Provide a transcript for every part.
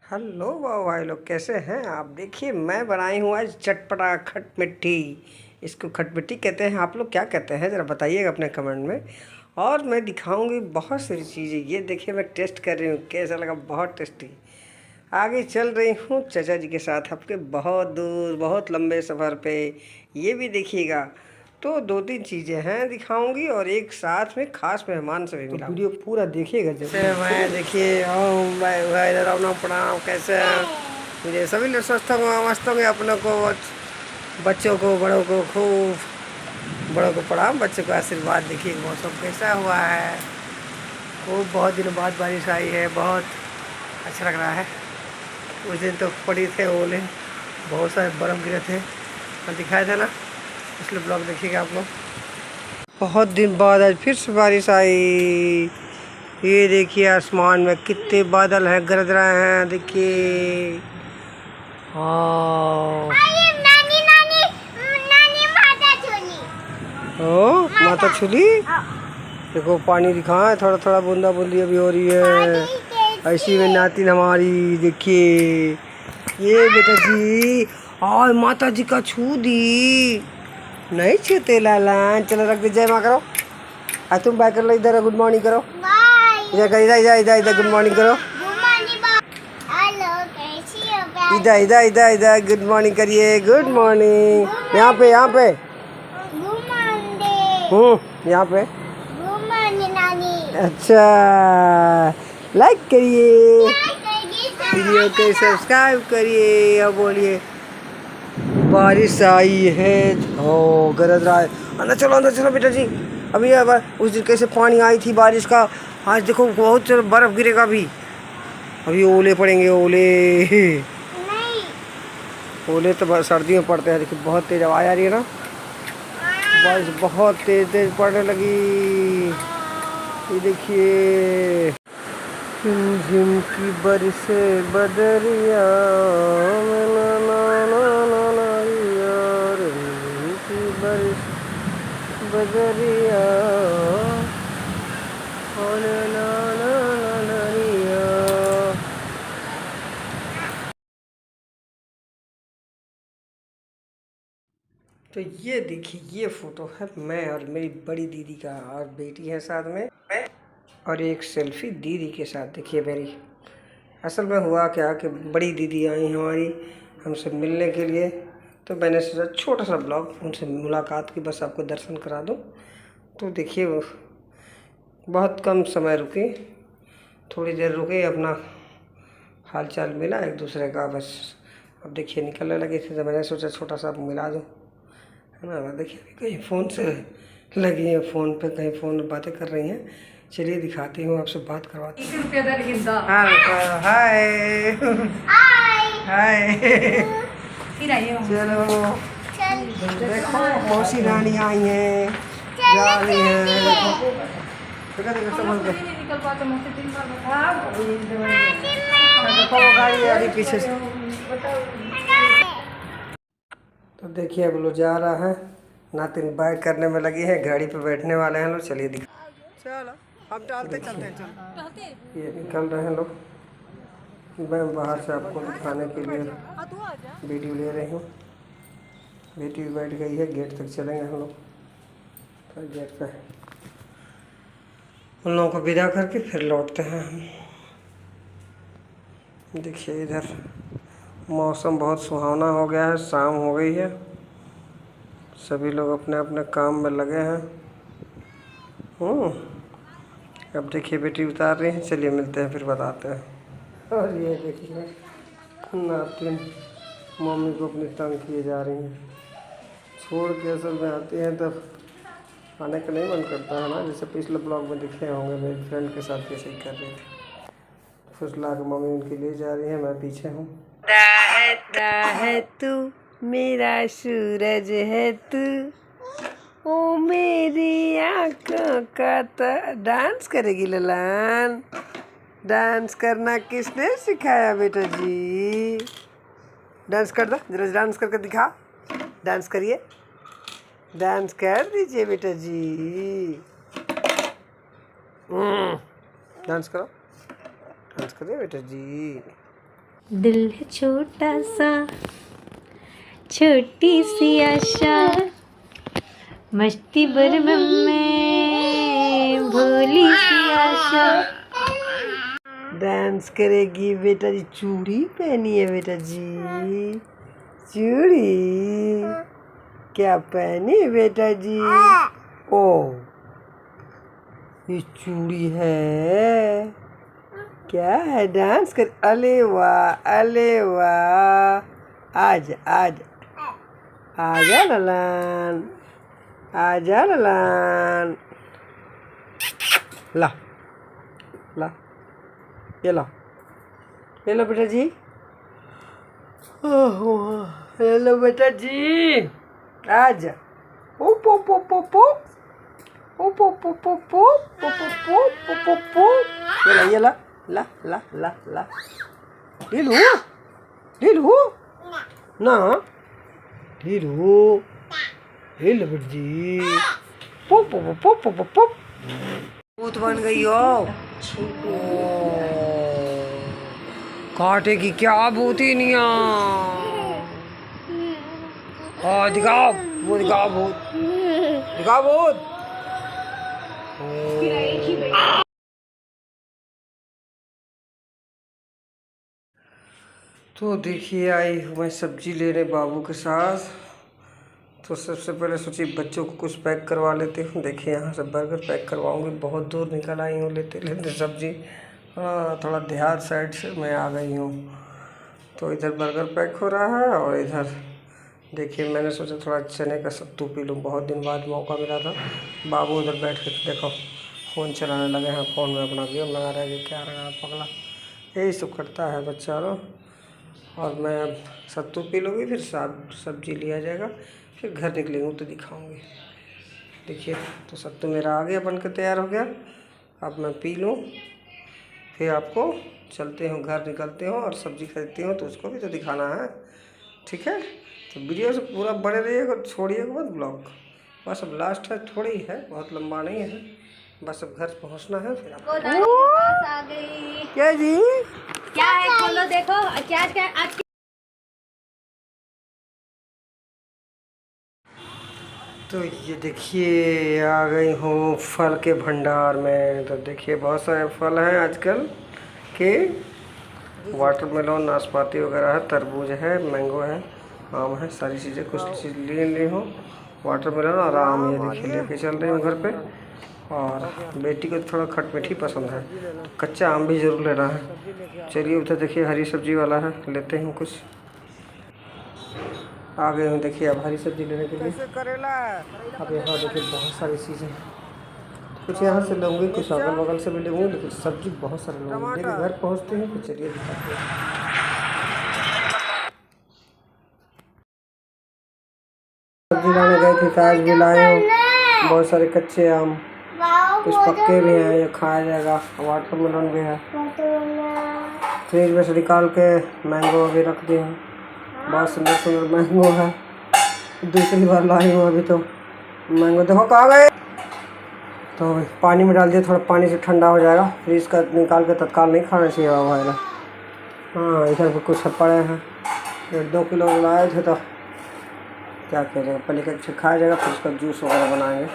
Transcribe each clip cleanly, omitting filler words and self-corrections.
Hello वाह भाई लोग, कैसे हैं आप। देखिए मैं बनाई हूँ आज चटपटा खट मिट्टी। इसको खट मिट्टी कहते हैं, आप लोग क्या कहते हैं ज़रा बताइएगा अपने कमेंट में। और मैं दिखाऊंगी बहुत सारी चीज़ें। ये देखिए मैं टेस्ट कर रही हूँ, कैसा लगा, बहुत टेस्टी। आगे चल रही हूँ चाचा जी के साथ आपके बहुत दूर, बहुत लंबे सफ़र पे। ये भी देखिएगा। तो दो तीन चीज़ें हैं दिखाऊंगी और एक साथ में खास मेहमान से भी मिला। वीडियो पूरा देखिएगा जैसे मैं। देखिए ओम भाई भाई राम प्रणाम, कैसे हैं मुझे सभी लोग स्वस्थ होंगे, मस्त होंगे। अपनों को, बच्चों को, बड़ों को खूब, बड़ों को प्रणाम, बच्चों को आशीर्वाद। देखिए मौसम कैसा हुआ है, खूब बहुत दिनों बाद बारिश आई है, बहुत अच्छा लग रहा है। उस दिन तो पड़ी थे ओले, बहुत सारे बर्फ़ गिरे थे, मैं दिखाया था ना, पिछले ब्लॉग देखिएगा आप लोग। बहुत दिन बाद आज फिर से बारिश आई। ये देखिए आसमान में कितने बादल हैं, गरज रहे हैं, देखिए। हाँ नानी नानी नानी माता चुली। ओ माता छुली। देखो पानी दिखा है, थोड़ा थोड़ा बूंदा बूंदी अभी हो रही है। ऐसी में नातिन हमारी, देखिए ये बेटा जी, और माता जी का छू दी। नहीं छूते लाला, चलो रख दे, जय माँ करो। आज तुम बाय कर लो, इधर गुड मॉर्निंग करो। इधर इधर इधर इधर इधर गुड मॉर्निंग करो। इधर इधर इधर इधर गुड मॉर्निंग करिए, गुड मॉर्निंग। यहाँ पे यहाँ पे यहाँ पे। अच्छा, लाइक करिए, वीडियो को सब्सक्राइब करिए और बोलिए बारिश आई है। ओ गरज रहा है। अंदर चलो बेटा जी। अभी उस दिन कैसे पानी आई थी बारिश का, आज देखो बहुत बर्फ़ गिरेगा। अभी ओले पड़ेंगे, ओले। ओले तो सर्दियों में पड़ते हैं। देखिए बहुत तेज़ आवाज़ आ रही है ना, बारिश बहुत तेज़ तेज़ पड़ने लगी। ये देखिए झिम की बरसे बदरिया में, ना ना ना ना ना यार, झिम की बरस बदरिया, ओ ना ना ना ना ना रिया। तो ये देखिए, ये फ़ोटो है मैं और मेरी बड़ी दीदी का, और बेटी है साथ में, और एक सेल्फी दीदी के साथ। देखिए मेरी, असल में हुआ क्या कि बड़ी दीदी आई हमारी हमसे मिलने के लिए, तो मैंने सोचा छोटा सा ब्लॉग उनसे मुलाकात की, बस आपको दर्शन करा दूँ। तो देखिए वो बहुत कम समय रुकी, थोड़ी देर रुके, अपना हाल चाल मिला एक दूसरे का, बस। अब देखिए निकलने लगी थी, तो मैंने सोचा छोटा सा मिला दूँ, है ना। देखिए अभी कहीं फ़ोन से लगी है, फ़ोन पे कहीं फ़ोन में बातें कर रही हैं। चलिए दिखाती हूँ, आपसे बात करवाती हूँ। हाय हाय। चलो देखो मौसी रानी आई हैं, जा रही हैं। देखो संभल के, देखो वो गाड़ी आ रही पीछे से। तो देखिए अब लो जा रहा है, नातिन बाइक करने में लगी है, गाड़ी पे बैठने वाले हैं लोग। चलिए दिखा, चलो हम चलते चलते हैं, चलो। ये निकल रहे हैं लोग, मैं बाहर से आपको दिखाने के लिए वीडियो ले रही हूँ। बेटी भी बैठ गई है, गेट तक चलेंगे हम लोग, फिर गेट पे उन लोगों को विदा करके फिर लौटते हैं हम। देखिए इधर मौसम बहुत सुहावना हो गया है, शाम हो गई है, सभी लोग अपने अपने काम में लगे हैं। अब देखिए बेटी उतार रही है, चलिए मिलते हैं फिर बताते हैं। और ये देखिए नातिन मम्मी को अपनी तंग किए जा रही हैं, छोड़ के असल में आती हैं तब आने का नहीं मन करता है ना। जैसे पिछले ब्लॉग में दिखे होंगे, मेरी फ्रेंड के साथ कैसे ही कर रही थी, फुसला के मम्मी उनकी ले जा रही है, मैं पीछे हूँ। रहता है तू मेरा सूरज है तू, ओ मेरी आँखों का डांस करेगी ललन। डांस करना किसने सिखाया बेटा जी। डांस कर दो जरा, डांस करके दिखा, डांस करिए, डांस कर दीजिए बेटा जी। डांस करो, डांस करिए बेटा जी। दिल है छोटा सा, छोटी सी आशा, मस्ती बरबम में भोली सी आशा। डांस करेगी बेटा जी। चूड़ी पहनी है बेटा जी, चूड़ी क्या पहनी है बेटा जी? ओ ये चूड़ी है क्या है? डांस कर, अले वाह अले वाह। आजा आजा आजा ललन, आजा ललन। ला ला ये लो, ये लो बेटा जी। ये लो बेटा जी, आजा। ओप ओप ओप ओप ओप ओप ओप ओप ओप ओप। ये ला ला ला ला ला। ले लो ले लो ना, ले लो ले लो बेटा जी। पोप पोप पोप पोप पोप। भूत बन गई हो। काटेगी क्या भूतिनिया? हाँ दिखाओ, वो दिखाओ भूत, दिखाओ भूत। तो देखिए आई हूँ मैं सब्जी लेने बाबू के साथ। तो सबसे पहले सोची बच्चों को कुछ पैक करवा लेते हूँ। देखिए यहाँ से बर्गर पैक करवाऊँगी। बहुत दूर निकल आई हूँ लेते लेते सब्जी। हाँ थोड़ा देहात साइड से मैं आ गई हूँ। तो इधर बर्गर पैक हो रहा है और इधर देखिए मैंने सोचा थोड़ा चने का सत्तू पी लूँ। बहुत दिन बाद मौका मिला था। बाबू उधर बैठ के देखो फ़ोन चलाने लगे हैं। फ़ोन में अपना गेम लगा रहे हैं कि क्या रहा पगला, यही सब करता है बच्चा लोग। और मैं अब सत्तू पी लूँगी, फिर सब्जी लिया जाएगा, फिर घर निकलेंगे तो दिखाऊंगी। देखिए तो सत्तू मेरा आ गया, बन के तैयार हो गया। अब मैं पी लूँ, फिर आपको चलते हूँ, घर निकलते हो और सब्ज़ी खरीदती हूँ तो उसको भी तो दिखाना है। ठीक है, तो वीडियो से पूरा बने रहिएगा, छोड़िएगा मत ब्लॉग। बस अब लास्ट है, थोड़ी ही है, बहुत लंबा नहीं है। बस अब घर पहुँचना है फिर आपको। पास आ गई। क्या जी? क्या है खोलो देखो, क्या क्या आज तो ये देखिए आ गई हूँ फल के भंडार में। तो देखिए बहुत सारे फल हैं आजकल के, वाटरमेलन, नाशपाती वगैरह है, तरबूज है, मैंगो है, आम है, सारी चीज़ें कुछ चीज़ ले ली हूँ। वाटरमेलन और आम ये देखिए लेके चल रही हूँ घर पे। और बेटी को थोड़ा खट मीठी पसंद है, कच्चा आम भी ज़रूर लेना है। चलिए उधर देखिए हरी सब्जी वाला है, लेते हैं कुछ। आ गए हूँ देखिए अब हरी सब्जी लेने के लिए। अब यहाँ देखिए बहुत सारी चीज़ें, कुछ यहाँ से लूँगी, कुछ अगल बगल से भी लूँगी, लेकिन सब्जी बहुत सारी लूँगी। लेकिन घर पहुँचते हैं तो चलिए दिखाते हैं। सब्जी लाने गए थे, आज भी लाए हूँ बहुत सारे कच्चे आम, कुछ पक्के भी हैं, ये खाया जाएगा। वाटरमेलन भी है, फ्रिज में से निकाल के मैंगो भी रख दिए हैं। बहुत सुंदर सुंदर मैंगो है, दूसरी बार लाई हूँ अभी। तो मैंगो देखो कहाँ गए। तो पानी में डाल दिया, थोड़ा पानी से ठंडा हो जाएगा। फ्रीज का निकाल के तत्काल नहीं खाना चाहिए भाई। हाँ इधर भी कुछ पड़े हैं, 1-2 किलो लाए थे। तो क्या करेगा, पहले का खाया जाएगा, फिर उसका जूस वगैरह बनाएंगे।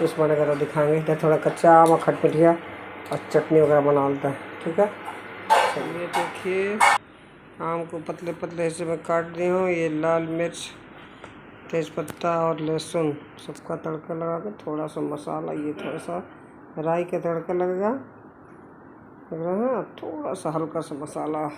जूस बनेगा तो दिखाएंगे। इधर थोड़ा कच्चा आम और खटमिठिया और चटनी वगैरह बना लेता है। ठीक है, चलिए देखिए आम को पतले पतले हिस्से में काट दी हूँ। ये लाल मिर्च, तेज़पत्ता और लहसुन सबका तड़का लगा के, थोड़ा सा मसाला, ये थोड़ा सा राई का तड़का लगेगा, लग रहा है। थोड़ा सा हल्का सा मसाला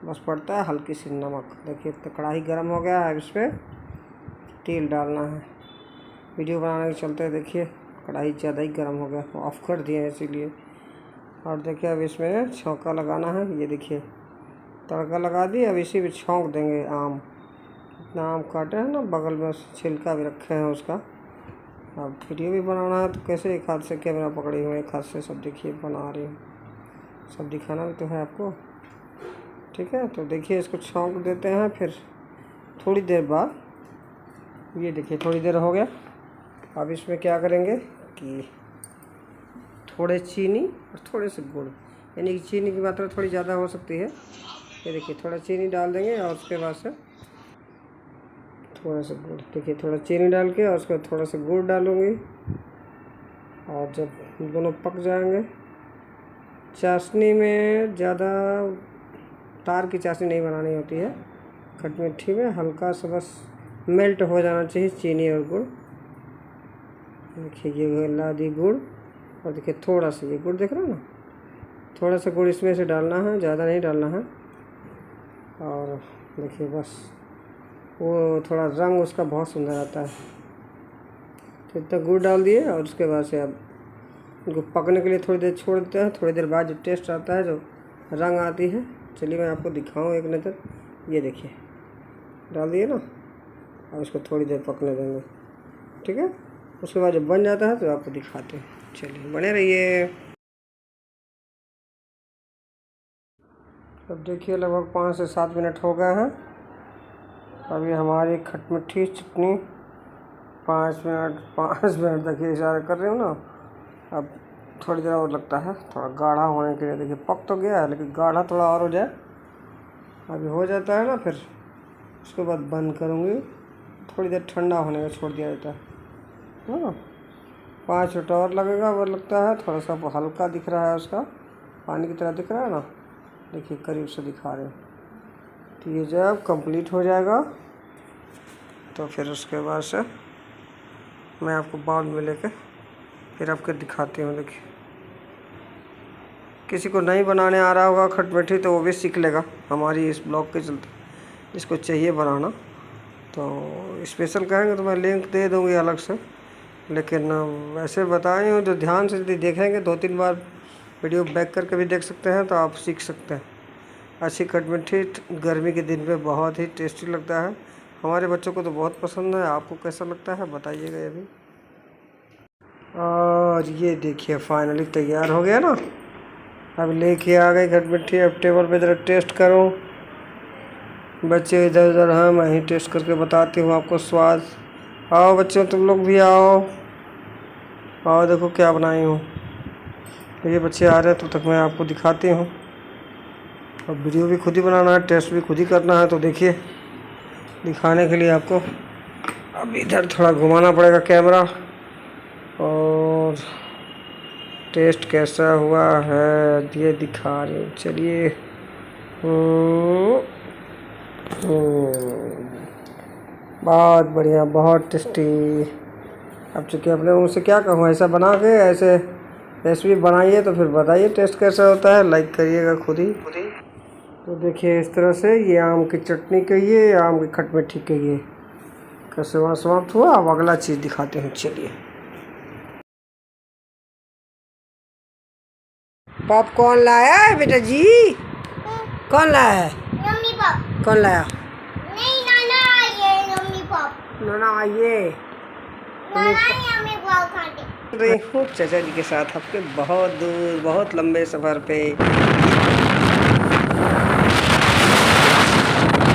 बस पड़ता है, हल्की सी नमक। देखिए तो कढ़ाई गर्म हो गया है, अब इसमें तेल डालना है। वीडियो बनाने के चलते देखिए कढ़ाई ज़्यादा ही गर्म हो गया, ऑफ़ कर दिए इसीलिए। और देखिए अब इसमें छौंका लगाना है। ये देखिए तड़का लगा दिए, अब इसी में छौंक देंगे आम। इतना आम काटे हैं ना, बगल में छिलका भी रखे हैं उसका। अब वीडियो भी बनाना है तो कैसे एक हाथ से कैमरा पकड़ी हूँ, एक हाथ से सब देखिए बना रही हूँ, सब दिखाना भी तो है आपको। ठीक है, तो देखिए इसको छौंक देते हैं। फिर थोड़ी देर बाद ये देखिए थोड़ी देर हो गया। अब इसमें क्या करेंगे कि थोड़े चीनी और थोड़े से गुड़, यानी कि चीनी की मात्रा थोड़ी ज़्यादा हो सकती है ये देखिए थोड़ा चीनी डाल देंगे और उसके बाद से थोड़ा सा गुड़। देखिए थोड़ा चीनी डाल के और उसके बाद थोड़ा सा गुड़ डालूँगी। और जब दोनों पक जाएंगे, चाशनी में ज़्यादा तार की चाशनी नहीं बनानी होती है, खट मिट्ठी में हल्का सा बस मेल्ट हो जाना चाहिए चीनी और गुड़। देखिए ये ला दी गुड़, और देखिए थोड़ा सा ये गुड़ दिख रहा है ना, थोड़ा सा गुड़ इसमें से डालना है, ज़्यादा नहीं डालना है। और देखिए बस वो थोड़ा रंग उसका बहुत सुंदर आता है। तो इतना गुड़ डाल दिए और उसके बाद से अब इनको पकने के लिए थोड़ी देर छोड़ देते हैं। थोड़ी देर बाद जो टेस्ट आता है, जो रंग आती है, चलिए मैं आपको दिखाऊं एक नज़र। ये देखिए डाल दिए ना, और इसको थोड़ी देर पकने देंगे, ठीक है। उसके बाद जब बन जाता है तो आपको दिखाते हैं। चलिए बने रहिए। अब देखिए लगभग 5 से 7 मिनट हो गए हैं। अभी हमारी खट मिट्ठी चटनी 5 मिनट देखिए इशारा कर रही हूँ ना। अब थोड़ी देर और लगता है थोड़ा गाढ़ा होने के लिए। देखिए पक तो गया है, लेकिन गाढ़ा थोड़ा और हो जाए। अभी हो जाता है ना, फिर उसके बाद बंद करूँगी। थोड़ी देर ठंडा होने में छोड़ दिया जाता है ना। 5 मिनट और लगेगा। वो लगता है थोड़ा सा हल्का दिख रहा है, उसका पानी की तरह दिख रहा है ना। देखिए करीब से दिखा रहे हैं। तो ये जब कंप्लीट हो जाएगा तो फिर उसके बाद से मैं आपको बाउल में लेके फिर आपको दिखाती हूँ। देखिए किसी को नहीं बनाने आ रहा होगा खट मिट्ठी तो वो भी सीख लेगा हमारी इस ब्लॉग के चलते। जिसको चाहिए बनाना तो स्पेशल कहेंगे तो मैं लिंक दे दूँगी अलग से, लेकिन वैसे बताई हूँ जो ध्यान से यदि देखेंगे 2-3 बार वीडियो बैक करके भी देख सकते हैं तो आप सीख सकते हैं। अच्छी खट मिट्ठी गर्मी के दिन पे बहुत ही टेस्टी लगता है। हमारे बच्चों को तो बहुत पसंद है। आपको कैसा लगता है बताइएगा ये भी। और ये देखिए फाइनली तैयार हो गया ना। अब लेके आ गई खट मिट्ठी। अब टेबल पे ज़रा टेस्ट करो। बच्चे इधर उधर हैं, मैं ही टेस्ट करके बताती हूँ आपको स्वाद। आओ बच्चों तुम लोग भी आओ। आओ देखो क्या बनाई हूँ। ये बच्चे आ रहे हैं, तब तक मैं आपको दिखाती हूँ। अब वीडियो भी खुद ही बनाना है, टेस्ट भी खुद ही करना है। तो देखिए दिखाने के लिए आपको अब इधर थोड़ा घुमाना पड़ेगा कैमरा। और टेस्ट कैसा हुआ है ये दिखा रही हूँ। चलिए बहुत बढ़िया, बहुत टेस्टी। अब चूँकि अपने मुँह से क्या कहूँ, ऐसा बना के ऐसे रेसिपी बनाइए तो फिर बताइए टेस्ट कैसा होता है। लाइक करिएगा खुद ही। तो देखिए इस तरह से ये आम की चटनी कहिए, आम की खट मिट्ठी कहिए, कैसे वहाँ समाप्त हुआ। अब अगला चीज़ दिखाते हैं। चलिए पॉपकॉर्न लाया है बेटा जी। कौन लाया है? मम्मी पाप। कौन लाया? नहीं नाना आइए। मम्मी पाप। नाना आइए। मम्मी पाप खाते रही हूँ चाचा जी के साथ आपके बहुत दूर बहुत लंबे सफ़र पे।